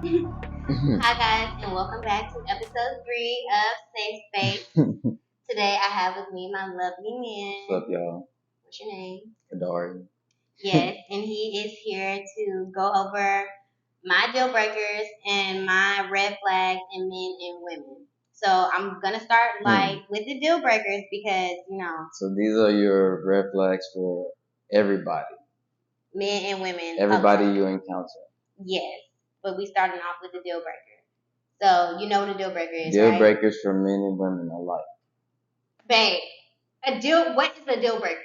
Hi guys, and welcome back to episode 3 of Safe Space. Today I have with me my lovely man. What's up, y'all? What's your name? Adari. Yes, and he is here to go over my deal breakers and my red flags in men and women. So I'm gonna start with the deal breakers because So these are your red flags for everybody. men and women. Everybody you encounter. Yes, but we starting off with the deal breaker. So you know what a deal breaker is, Deal right? breakers for men and women alike. Babe, what is a deal breaker?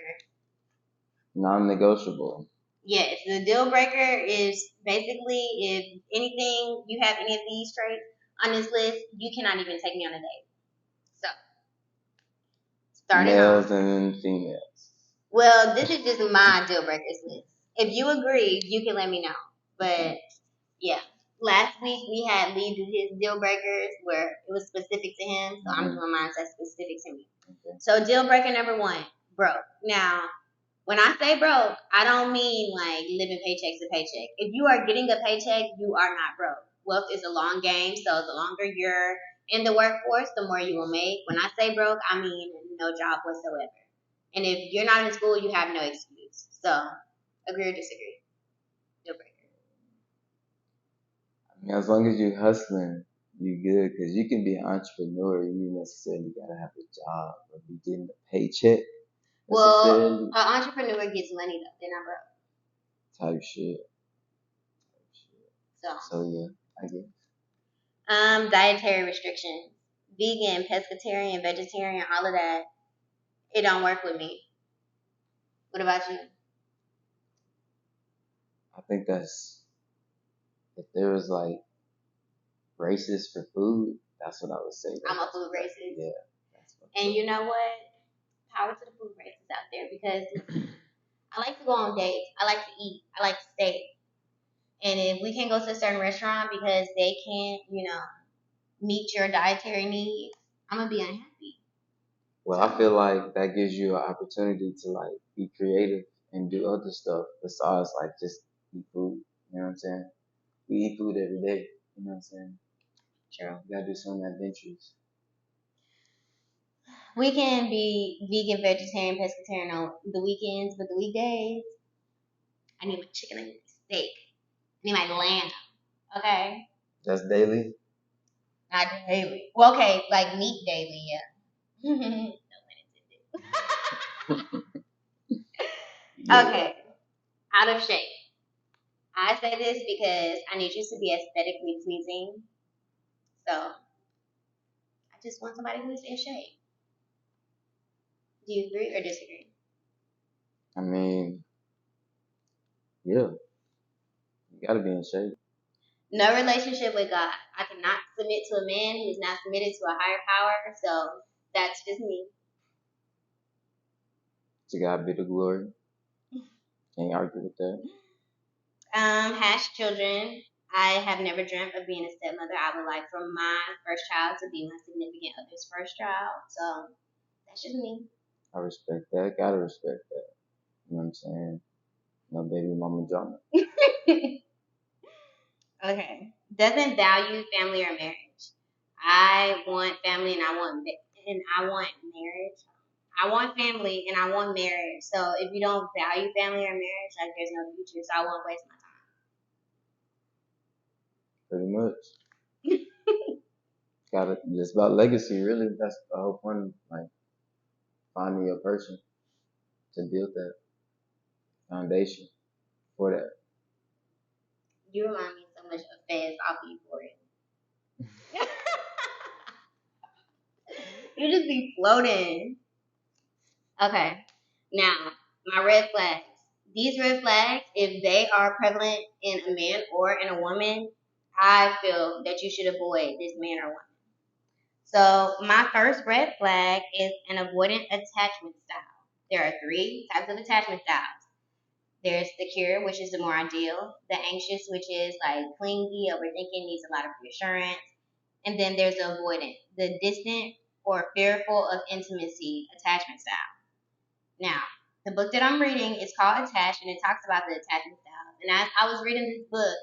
Non-negotiable. Yes, the deal breaker is basically if anything you have any of these traits on this list, you cannot even take me on a date. So, starting Males off. and females. Well, this is just my deal breakers list. If you agree, you can let me know. But yeah, last week we had Lee do his deal breakers where it was specific to him, so I'm doing mine that's specific to me. Okay. So deal breaker number 1, broke. Now, when I say broke, I don't mean like living paycheck to paycheck. If you are getting a paycheck, you are not broke. Wealth is a long game, so the longer you're in the workforce, the more you will make. When I say broke, I mean no job whatsoever. And if you're not in school, you have no excuse. So, agree or disagree? Deal breaker. I mean, as long as you're hustling, you good. Because you can be an entrepreneur, you necessarily gotta have a job or be getting a paycheck. Well, an entrepreneur gets money though. They're not broke. Type shit. So yeah, I guess. Dietary restrictions. Vegan, pescatarian, vegetarian, all of that. It don't work with me. What about you? I think that's if there was like racist for food, that's what I would say. I'm a food racist. Yeah. And you know what? Power to the food racists out there because I like to go on dates. I like to eat. I like to stay. And if we can't go to a certain restaurant because they can't, meet your dietary needs, I'm gonna be unhappy. Well, I feel like that gives you an opportunity to like be creative and do other stuff besides like just eat food. You know what I'm saying? We eat food every day. You know what I'm saying? True. You gotta do something adventurous. We can be vegan, vegetarian, pescatarian on the weekends, but the weekdays, I need my chicken, I need my steak, I need my lamb. Okay? That's daily. Not daily. Well, okay, like meat daily, yeah. No intended. Okay. Out of shape. I say this because I need you to be aesthetically pleasing. So I just want somebody who's in shape. Do you agree or disagree? I mean, yeah, you gotta be in shape. No relationship with God. I cannot submit to a man who is not submitted to a higher power. So that's just me. To God be the glory. Can't argue with that. Hash children. I have never dreamt of being a stepmother. I would like for my first child to be my significant other's first child. So that's just me. I respect that. Gotta respect that. You know what I'm saying? No baby mama drama. Okay. Doesn't value family or marriage. I want family and I want marriage. I want family and I want marriage. So if you don't value family or marriage, like there's no future. So I won't waste my Pretty much. Got it. It's about legacy, really. That's the whole point. Like finding your person to build that foundation for that. You remind me so much of Fez off of Euphoria. You just be floating. Okay. Now, my red flags. These red flags, if they are prevalent in a man or in a woman, I feel that you should avoid this man or woman. So, my first red flag is an avoidant attachment style. There are 3 types of attachment styles. There's secure, which is the more ideal. The anxious, which is like clingy, overthinking, needs a lot of reassurance. And then there's the avoidant, the distant or fearful of intimacy attachment style. Now, the book that I'm reading is called Attached, and it talks about the attachment styles. And as I was reading this book,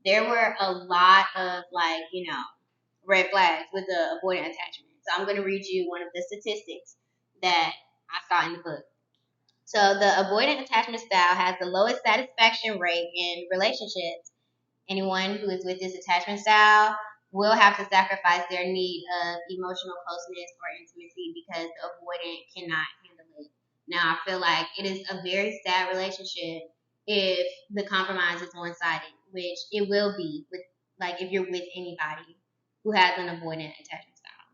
there were a lot of like, red flags with the avoidant attachment. So I'm gonna read you one of the statistics that I saw in the book. So the avoidant attachment style has the lowest satisfaction rate in relationships. Anyone who is with this attachment style will have to sacrifice their need of emotional closeness or intimacy because the avoidant cannot handle it. Now, I feel like it is a very sad relationship if the compromise is one sided, which it will be with like if you're with anybody who has an avoidant attachment style.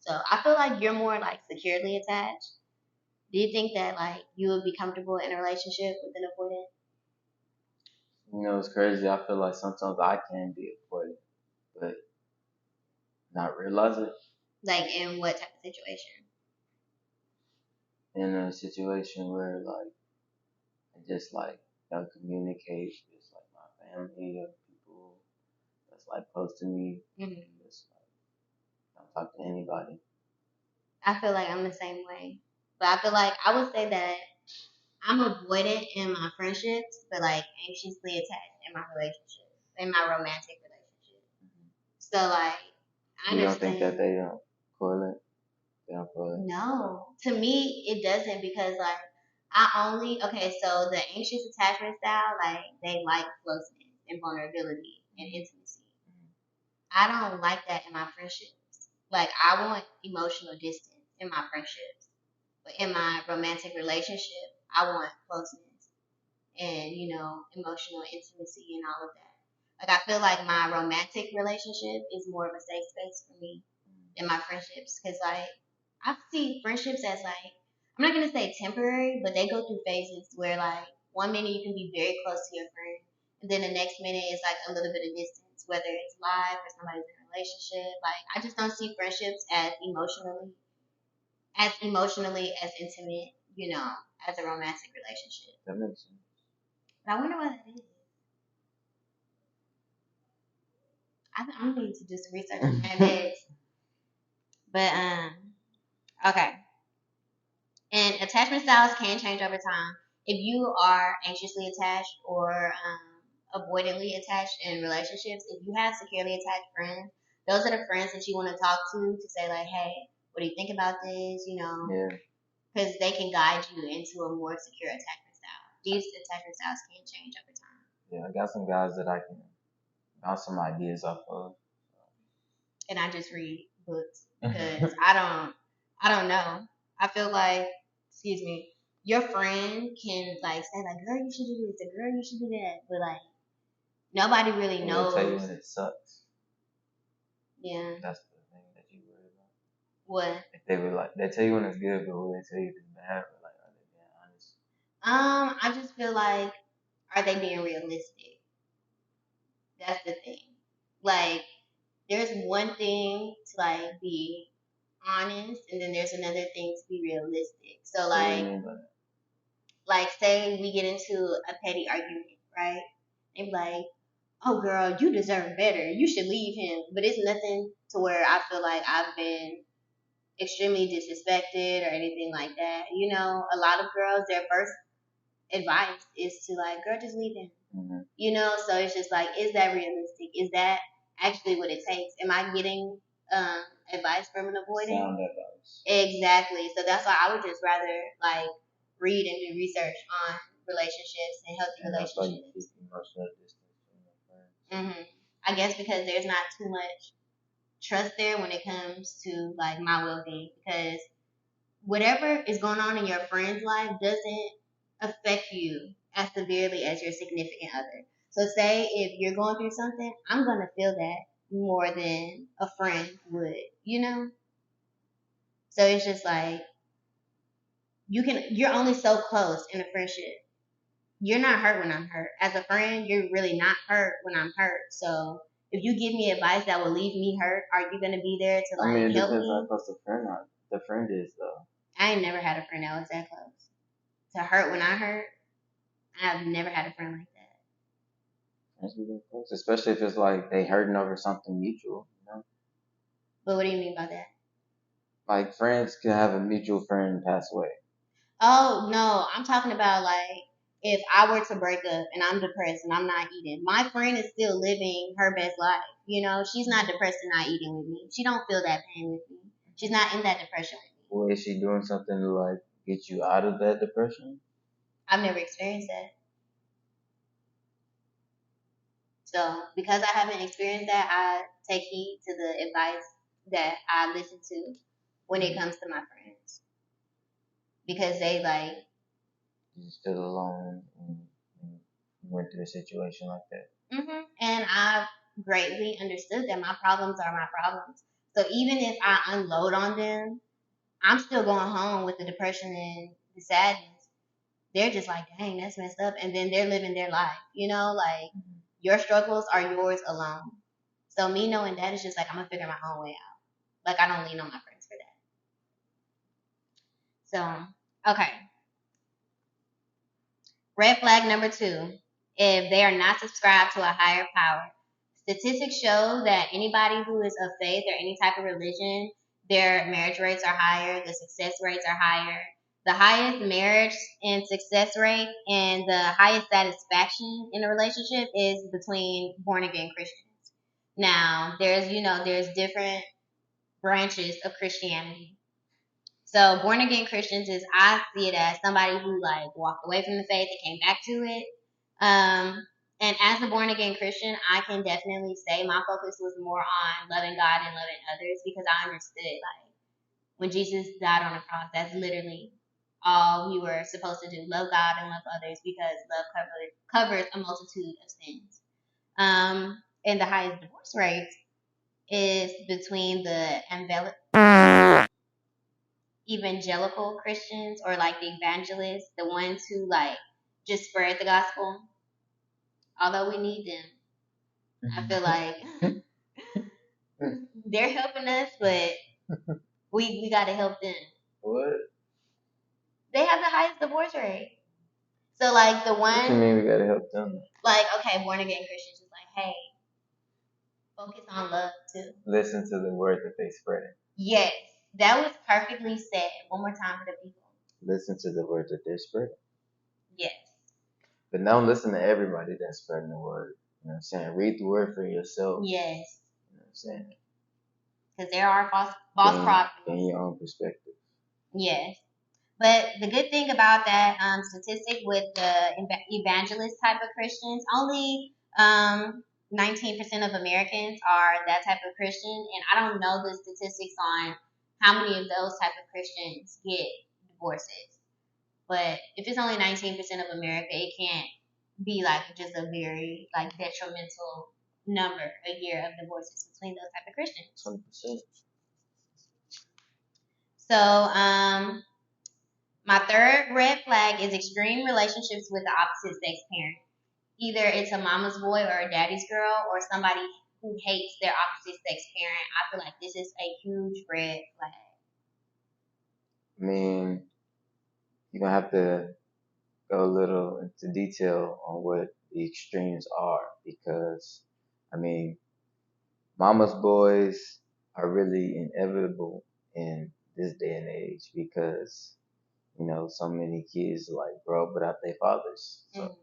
So I feel like you're more like securely attached. Do you think that like you would be comfortable in a relationship with an avoidant? You know, it's crazy. I feel like sometimes I can be avoidant, but not realize it. Like in what type of situation? In a situation where like I just like don't communicate with like my family or people that's like close to me. Just like don't talk to anybody. I feel like I'm the same way. But I feel like I would say that I'm avoidant in my friendships, but like anxiously attached in my relationships, in my romantic relationship. So like I You don't think that understand. they don't correlate? They don't correlate. No, to me it doesn't because like I only okay. So the anxious attachment style, like they like closeness and vulnerability and intimacy. I don't like that in my friendships. Like I want emotional distance in my friendships. But in my romantic relationship, I want closeness and, emotional intimacy and all of that. Like, I feel like my romantic relationship is more of a safe space for me than my friendships. Because, like, I see friendships as, like, I'm not going to say temporary, but they go through phases where, like, one minute you can be very close to your friend, and then the next minute is, like, a little bit of distance, whether it's live or somebody's in a relationship. Like, I just don't see friendships as emotionally as intimate, as a romantic relationship. That makes sense. But I wonder why that is. I need to do some research on that next. But okay. And attachment styles can change over time. If you are anxiously attached or avoidantly attached in relationships, if you have securely attached friends, those are the friends that you want to talk to say like, hey, what do you think about this? Yeah. Because they can guide you into a more secure attachment style. These attachment styles can change over time. Yeah, I got some guys that I can bounce some ideas off of. And I just read books because I don't know. I feel like, excuse me, your friend can like say like, girl, you should do this, or girl, you should do that, but like nobody really And they'll tell you knows. when it sucks. Yeah. That's the thing that you worry about. What? If they were like, they tell you when it's good, but will they tell you if it's bad? Or like, are they being honest? I just feel like, are they being realistic? That's the thing. Like, there's one thing to like be honest, and then there's another thing to be realistic. So What do you like, mean by that? say we get into a petty argument, right? And be like, oh girl, you deserve better. You should leave him. But it's nothing to where I feel like I've been extremely disrespected or anything like that. A lot of girls, their first advice is to like, girl, just leave him. Mm-hmm. So it's just like, is that realistic? Is that actually what it takes? Am I getting advice from an avoidant? Sound advice. Exactly. So that's why I would just rather like read and do research on relationships and healthy And that's why you relationships. keep emotional distance from your friends. I guess because there's not too much trust there when it comes to like my well-being, because whatever is going on in your friend's life doesn't affect you as severely as your significant other. So say if you're going through something, I'm gonna feel that more than a friend would. So it's just like you're only so close in a friendship. You're not hurt when I'm hurt. As a friend, you're really not hurt when I'm hurt. So if you give me advice that will leave me hurt, are you gonna be there to I like mean, it help depends me? how close the friend is, though. I ain't never had a friend that was that close to hurt when I hurt. I've never had a friend like that. Friends be that close, especially if it's like they hurting over something mutual. But what do you mean by that? Like friends can have a mutual friend pass away. Oh no, I'm talking about like if I were to break up and I'm depressed and I'm not eating, my friend is still living her best life. You know, she's not depressed and not eating with me. She don't feel that pain with me. She's not in that depression with me. Well, is she doing something to like get you out of that depression? I've never experienced that. So because I haven't experienced that, I take heed to the advice that I listen to when it comes to my friends because they like. You just feel alone and you went through a situation like that. And I've greatly understood that my problems are my problems. So even if I unload on them, I'm still going home with the depression and the sadness. They're just like, dang, that's messed up. And then they're living their life. You know, like your struggles are yours alone. So me knowing that is just like, I'm going to figure my own way out. Like, I don't lean on my friends for that. So, okay. Red flag number 2, if they are not subscribed to a higher power. Statistics show that anybody who is of faith or any type of religion, their marriage rates are higher, the success rates are higher. The highest marriage and success rate and the highest satisfaction in a relationship is between born again Christians. Now, there's different branches of Christianity. So born again Christians is, I see it as somebody who like walked away from the faith and came back to it. And as a born again Christian, I can definitely say my focus was more on loving God and loving others because I understood like when Jesus died on the cross, that's literally all we were supposed to do: love God and love others because love covers a multitude of sins. And the highest divorce rate is between the evangelical Christians or like the evangelists, the ones who like just spread the gospel. Although we need them, I feel like they're helping us, but we got to help them. What? They have the highest divorce rate. So like the one. What you mean we gotta help them? Like okay, born again Christians is like, hey, focus on love too. Listen to the word that they spread. Yes, that was perfectly said. One more time for the people. Listen to the word that they're spreading. Yes. But don't listen to everybody that's spreading the word. You know what I'm saying? Read the word for yourself. Yes. You know what I'm saying? Because there are false prophets. In your own perspective. Yes. But the good thing about that statistic with the evangelist type of Christians, only 19% of Americans are that type of Christian, and I don't know the statistics on how many of those type of Christians get divorces. But if it's only 19% of America, it can't be like just a very like detrimental number a year of divorces between those type of Christians. 100%. So my third red flag is extreme relationships with the opposite sex parent. Either it's a mama's boy or a daddy's girl or somebody who hates their opposite sex parent. I feel like this is a huge red flag. I mean, you're gonna have to go a little into detail on what the extremes are because, I mean, mama's boys are really inevitable in this day and age because, you know, so many kids like grow up without their fathers. So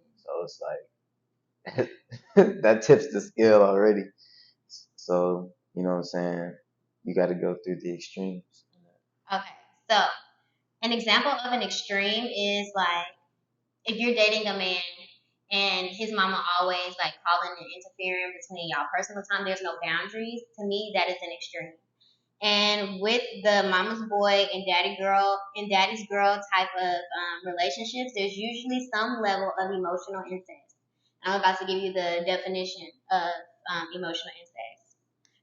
it's like that tips the scale already. So, you know what I'm saying? You got to go through the extremes. Okay, so an example of an extreme is like if you're dating a man and his mama always like calling and interfering between y'all personal time, there's no boundaries. To me, that is an extreme. And with the mama's boy and daddy's girl type of relationships, there's usually some level of emotional incest. I'm about to give you the definition of emotional incest.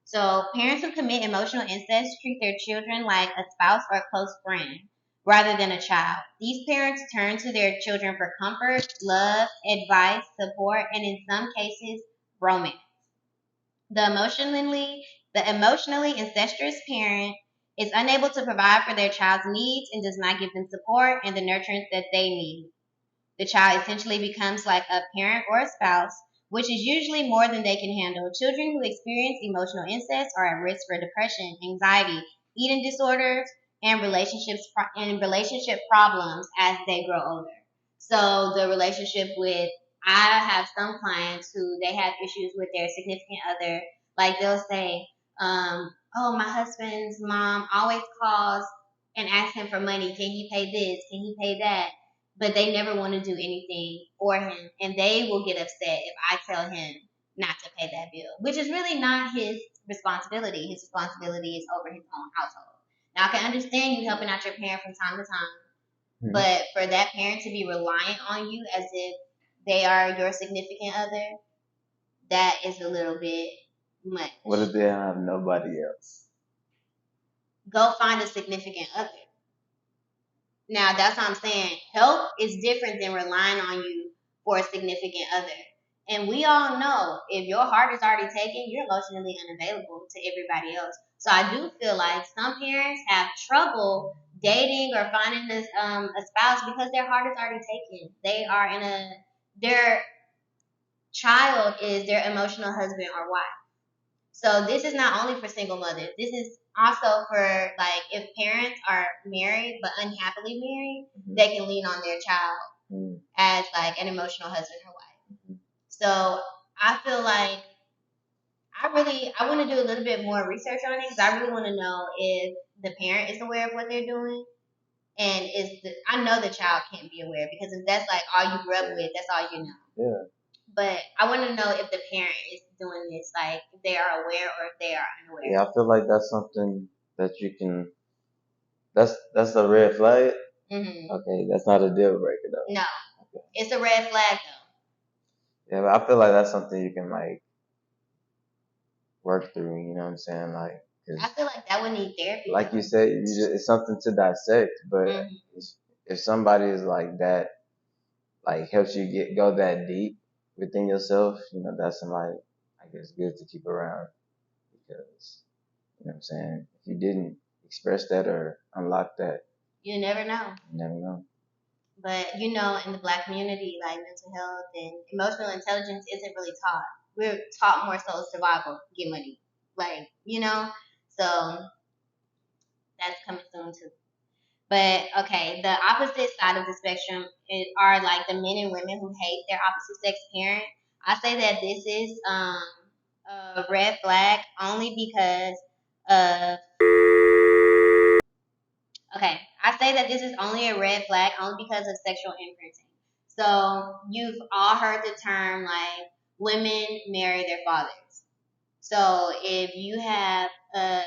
So parents who commit emotional incest treat their children like a spouse or a close friend rather than a child. These parents turn to their children for comfort, love, advice, support, and in some cases, romance. The emotionally incestuous parent is unable to provide for their child's needs and does not give them support and the nurturance that they need. The child essentially becomes like a parent or a spouse, which is usually more than they can handle. Children who experience emotional incest are at risk for depression, anxiety, eating disorders, and relationship problems as they grow older. So the relationship with, I have some clients who they have issues with their significant other. Like they'll say, "Oh, my husband's mom always calls and asks him for money. Can he pay this? Can he pay that?" But they never want to do anything for him, and they will get upset if I tell him not to pay that bill, which is really not his responsibility. His responsibility is over his own household. Now I can understand you helping out your parent from time to time, but for that parent to be reliant on you as if they are your significant other, that is a little bit much. What if they have nobody else? Go find a significant other. Now that's what I'm saying. Help is different than relying on you for a significant other. And we all know if your heart is already taken, you're emotionally unavailable to everybody else. So I do feel like some parents have trouble dating or finding this a spouse because their heart is already taken. They are in a, their child is their emotional husband or wife. So this is not only for single mothers. This is also for, like, if parents are married but unhappily married, they can lean on their child as like an emotional husband or wife. So I feel like I want to do a little bit more research on it because I really want to know if the parent is aware of what they're doing, and I know the child can't be aware because if that's like all you grew up with, that's all you know. Yeah. But I want to know if the parent is doing this, like if they are aware or if they are unaware. Yeah, I feel like that's something that you can. That's a red flag. Okay, that's not a deal breaker though. No, Okay. it's a red flag though. Yeah, but I feel like that's something you can like work through. You know what I'm saying? Like, I feel like that would need therapy. like you said, it's something to dissect. But if somebody is like that, like helps you go that deep within yourself, you know, that's somebody I guess good to keep around because you know what I'm saying. If you didn't express that or unlock that, you never know. You never know. But you know, in the Black community, like mental health and emotional intelligence isn't really taught. We're taught more so survival, get money, like, you know. So that's coming soon too. But okay, the opposite side of the spectrum are like the men and women who hate their opposite sex parent. I say that this is a red flag only because of, okay, I say that this is only a red flag only because of sexual imprinting. So you've all heard the term like women marry their fathers. So if you have a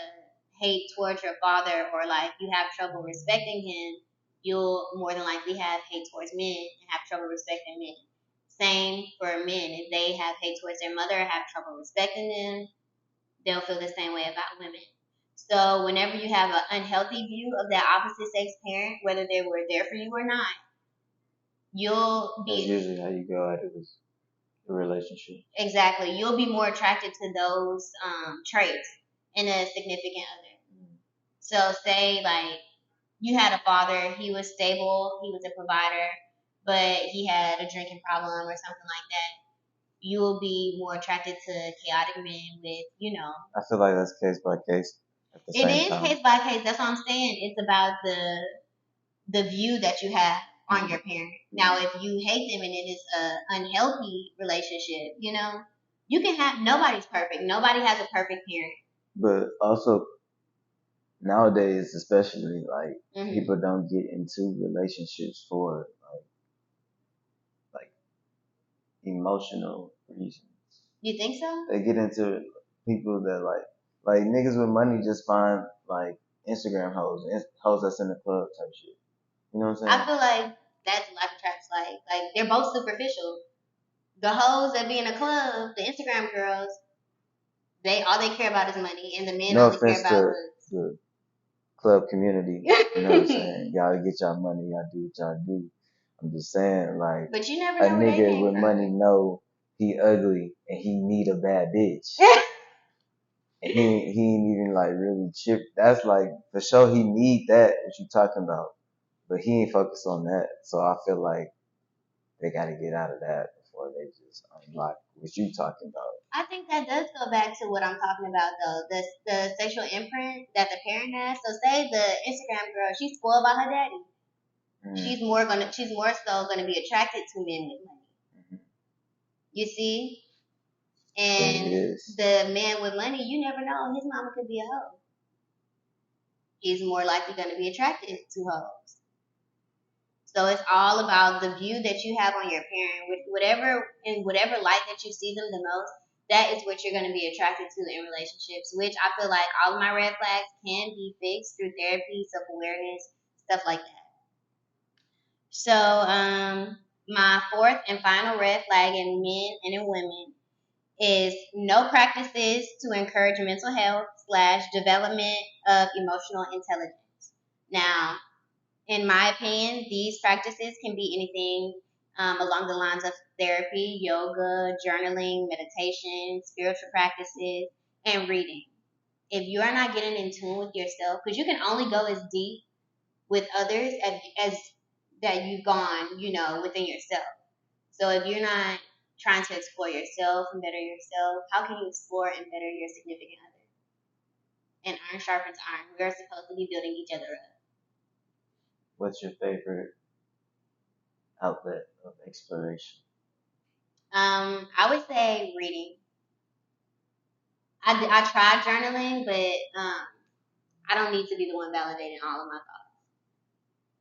hate towards your father or like you have trouble respecting him, you'll more than likely have hate towards men and have trouble respecting men. Same for men. If they have hate towards their mother or have trouble respecting them, they'll feel the same way about women. So whenever you have an unhealthy view of that opposite sex parent, whether they were there for you or not, you'll be. That's usually how you go out of this relationship. Exactly. You'll be more attracted to those traits in a significant other. So say like you had a father, he was stable, he was a provider, but he had a drinking problem or something like that. You'll be more attracted to chaotic men with, you know. I feel like that's case by case at the It same is time. case by case. That's what I'm saying. It's about the view that you have on your parent. Now, if you hate them and it is a unhealthy relationship, you know, you can have, nobody's perfect. Nobody has a perfect parent. But also nowadays, especially like people don't get into relationships for like emotional reasons. You think so? They get into people that like niggas with money just find like Instagram hoes, hoes that's in the club type shit. You know what I'm saying? I feel like that's life attracts like. Like they're both superficial. The hoes that be in the club, the Instagram girls, all they care about is money, and the men No only care offense about to looks. the club community. You know what I'm saying? Y'all get y'all money, y'all do what y'all do. I'm just saying, like, but you never a know where they nigga came with from. money know he ugly and he need a bad bitch. And he ain't even like really chip. That's like for sure he need that. What you talking about? But he ain't focused on that. So I feel like they got to get out of that before they just unlock what you talking about. I think that does go back to what I'm talking about though. The sexual imprint that the parent has. So say the Instagram girl, she's spoiled by her daddy. Mm. She's more so gonna be attracted to men with money. Mhm. You see? It And is. the man with money, you never know. His mama could be a hoe. He's more likely gonna be attracted to hoes. So it's all about the view that you have on your parent, with whatever in whatever light that you see them the most. That is what you're going to be attracted to in relationships. Which I feel like all of my red flags can be fixed through therapy, self awareness, stuff like that. So my fourth and final red flag in men and in women is no practices to encourage mental health slash development of emotional intelligence. Now, in my opinion, these practices can be anything along the lines of therapy, yoga, journaling, meditation, spiritual practices, and reading. If you are not getting in tune with yourself, because you can only go as deep with others as that you've gone, within yourself. So if you're not trying to explore yourself and better yourself, how can you explore and better your significant other? And iron sharpens iron. We're supposed to be building each other up. What's your favorite outlet of exploration? I would say reading. I tried journaling, but I don't need to be the one validating all of my thoughts.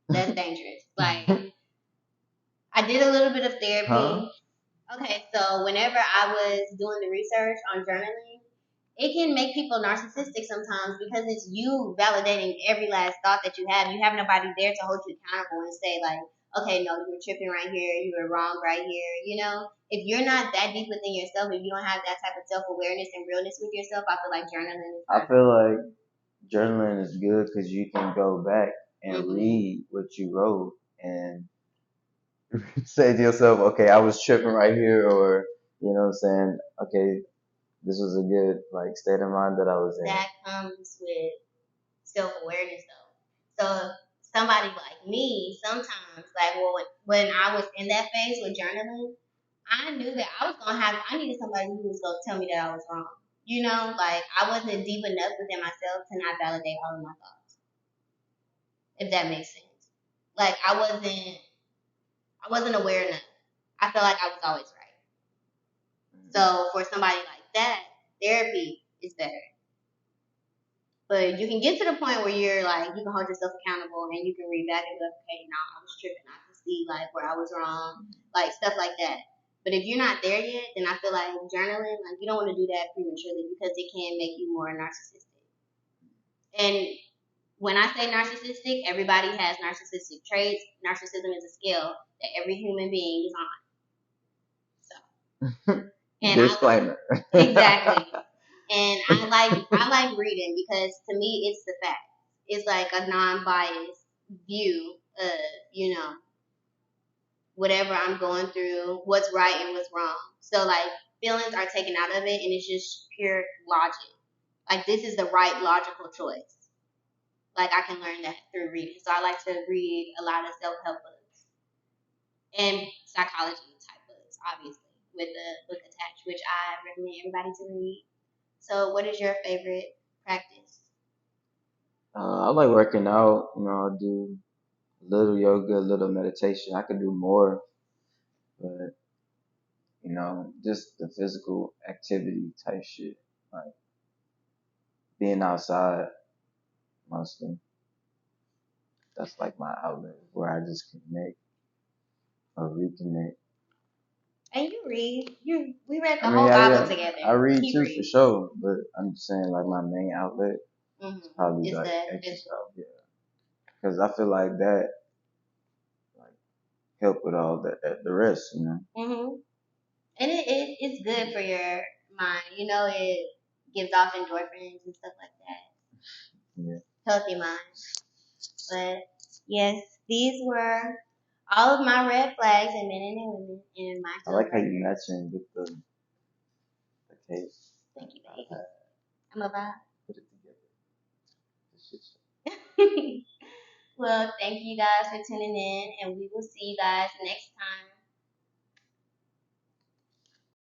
That's dangerous. Like, I did a little bit of Huh? therapy. Okay, so whenever I was doing the research on journaling, it can make people narcissistic sometimes because it's you validating every last thought that you have. You have nobody there to hold you accountable and say like, okay, no, you were tripping right here, you were wrong right here. If you're not that deep within yourself, if you don't have that type of self awareness and realness with yourself, I feel like journaling is I feel like journaling is good because you can go back and mm-hmm. read what you wrote and say to yourself, okay, I was tripping right here, or you know what I'm saying, okay, this was a good like state of mind that I was in. That comes with self awareness though. So somebody like me, sometimes like when I was in that phase with journaling, I knew that I needed somebody who was gonna tell me that I was wrong. Like I wasn't deep enough within myself to not validate all of my thoughts. If that makes sense. Like I wasn't aware enough. I felt like I was always right. So for somebody like that, therapy is better. But you can get to the point where you're like, you can hold yourself accountable and you can read back and go, okay, no, I was tripping. I can see like where I was wrong, like stuff like that. But if you're not there yet, then I feel like journaling, like you don't want to do that prematurely because it can make you more narcissistic. And when I say narcissistic, everybody has narcissistic traits. Narcissism is a scale that every human being is on. So, and Disclaimer. exactly. And I like reading because to me it's the fact. It's like a non-biased view of whatever I'm going through, what's right and what's wrong. So like feelings are taken out of it, and it's just pure logic. Like this is the right logical choice. Like I can learn that through reading. So I like to read a lot of self-help books and psychology type books, obviously, with the book attached, which I recommend everybody to read. So, what is your favorite practice? I like working out. I do a little yoga, a little meditation. I could do more, but just the physical activity type shit, like being outside mostly. That's like my outlet where I just connect or reconnect. And you read. We read I the mean, whole Bible together. I read He too for reads. sure, but I'm just saying like my main outlet is probably Is like the exercise, physical. yeah, because I feel like that like help with all the rest. And it's good for your mind. It gives off endorphins and stuff like that. Yeah, Healthy mind. But yes, these were all of my red flags in men and in women and my I deal like how you breakers. matching with the case. Thank you, I baby. I'm a vibe. put it together. This shit's Well, thank you guys for tuning in, and we will see you guys next time.